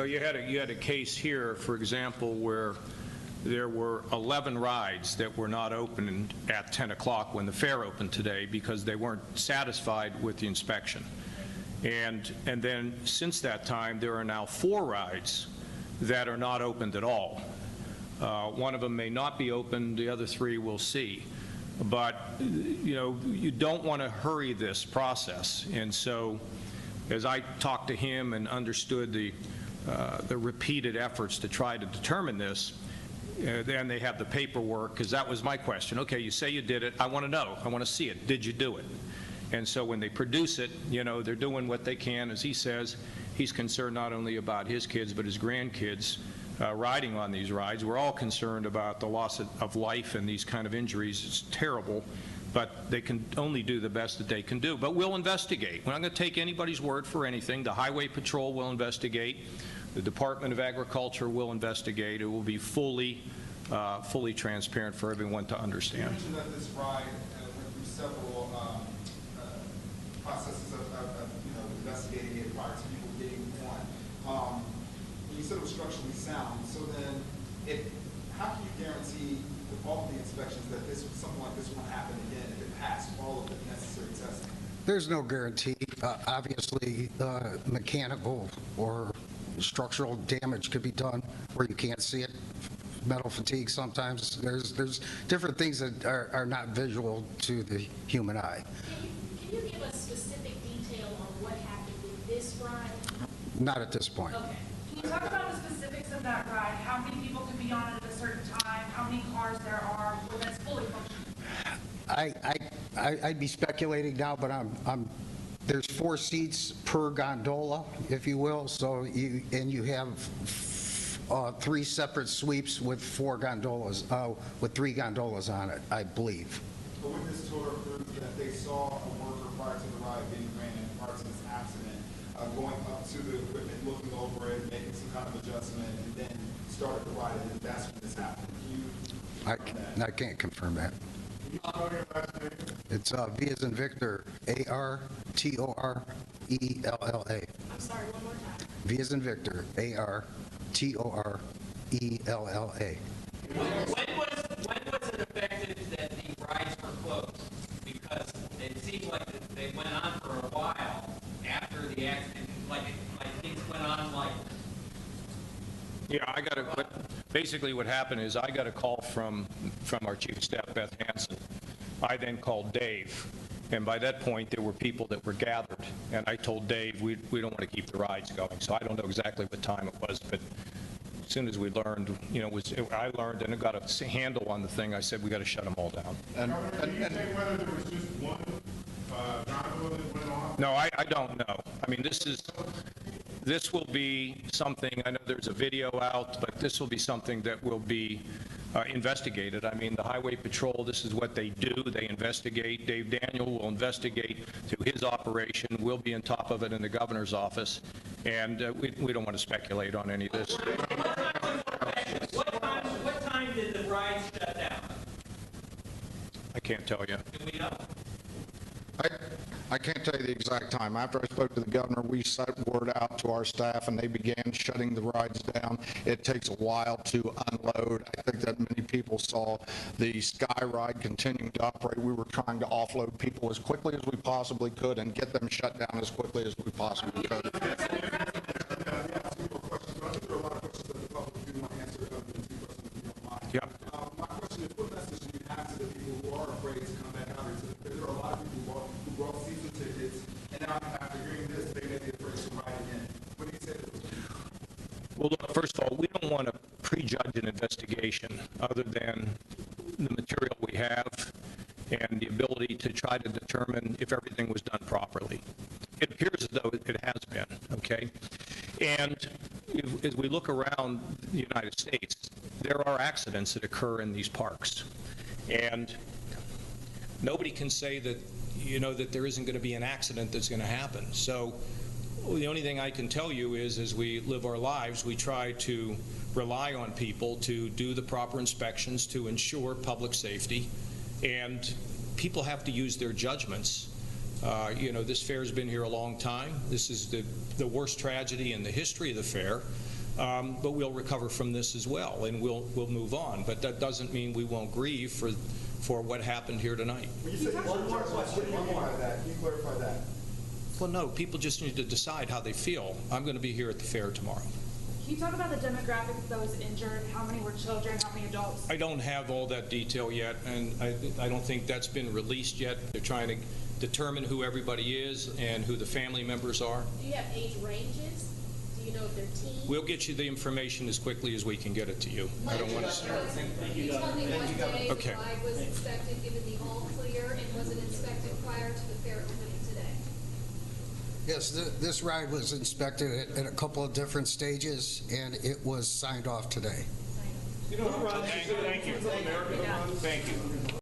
So you had a case here, for example, where there were 11 rides that were not open at 10 o'clock when the fair opened today because they weren't satisfied with the inspection. And then since that time, there are now 4 rides that are not opened at all. One of them may not be open, the other 3 we'll see. But, you know, you don't want to hurry this process. And so as I talked to him and understood the repeated efforts to try to determine this, then they have the paperwork, because that was my question. Okay, you say you did it. I want to know. I want to see it. Did you do it? And so when they produce it, you know, they're doing what they can. As he says, he's concerned not only about his kids but his grandkids riding on these rides. We're all concerned about the loss of life and these kind of injuries. It's terrible, but they can only do the best that they can do. But we'll investigate. We're not going to take anybody's word for anything. The Highway Patrol will investigate. The Department of Agriculture will investigate. It will be fully transparent for everyone to understand. You mentioned that this ride went through several processes of investigating it prior to people getting on. You said it was structurally sound. So then, how can you guarantee with all of the inspections that something like this won't happen again if it passed all of the necessary testing? There's no guarantee. Obviously, mechanical or structural damage could be done where you can't see it. Metal fatigue sometimes. There's different things that are not visual to the human eye. Can you give us specific detail on what happened with this ride? Not at this point. Okay. Can you talk about the specifics of that ride? How many people can be on it at a certain time? How many cars there are when it's fully functioning? I'd be speculating now, but there's 4 seats per gondola, if you will. So you have 3 separate sweeps with 4 gondolas, with 3 gondolas on it, I believe. The witness tour proves that they saw a worker prior to the ride being ran in, prior to this accident, going up to the equipment, looking over it, making some kind of adjustment, and then started the ride, and that's when this happened. I can't confirm that. It's V as in Victor, A-R-T-O-R-E-L-L-A. I'm sorry, one more time. V as in Victor, A-R-T-O-R-E-L-L-A. When was it effective that the rides were closed? Because it seems like they went on for a while after the accident, like things went on like. Yeah, basically what happened is I got a call from our Chief of Staff, Beth Hansen. I then called Dave, and by that point there were people that were gathered, and I told Dave we don't want to keep the rides going. So I don't know exactly what time it was, but as soon as we learned, I learned and I got a handle on the thing, I said we got to shut them all down. And do you think whether there was just one gondola that went off? No, I don't know. I mean, this will be something, I know there's a video out, but this will be something that will be investigated. I mean, the Highway Patrol, this is what they do. They investigate. Dave Daniel will investigate through his operation. We'll be on top of it in the governor's office, and we don't want to speculate on any of this. What time did the ride shut down? I can't tell you. Do we know? I can't tell you the exact time. After I spoke to the governor, we sent word out to our staff, and they began shutting the rides down. It takes a while to unload. I think that many people saw the Sky Ride continuing to operate. We were trying to offload people as quickly as we possibly could and get them shut down as quickly as we possibly could. Yeah. My question is, what message do you have to the people who are afraid to come back out? Because there are a lot of people who bought season tickets, and now after hearing this, they may be afraid to ride again. What do you say to those people? Well, look, first of all, we don't want to prejudge an investigation other than the material we have and the ability to try to determine if everything was done properly. It appears as though it has been, okay? And as we look around the United States, there are accidents that occur in these parks. And nobody can say that, that there isn't going to be an accident that's going to happen. So the only thing I can tell you is, as we live our lives, we try to rely on people to do the proper inspections to ensure public safety, and people have to use their judgments. This fair's been here a long time. This is the worst tragedy in the history of the fair. But we'll recover from this as well, and we'll move on. But that doesn't mean we won't grieve for what happened here tonight. When you say one more question, one more of that, can you clarify that? Well, no, people just need to decide how they feel. I'm going to be here at the fair tomorrow. Can you talk about the demographic of those injured? How many were children? How many adults? I don't have all that detail yet, and I don't think that's been released yet. They're trying to determine who everybody is and who the family members are. Do you have age ranges? Do you know if they're teens? We'll get you the information as quickly as we can get it to you. I don't want to... Can you tell me what day the Okay. ride was inspected, given the all clear, and was it inspected prior to the fair opening today? Yes, this ride was inspected at a couple of different stages, and it was signed off today. Thank you. Thank you.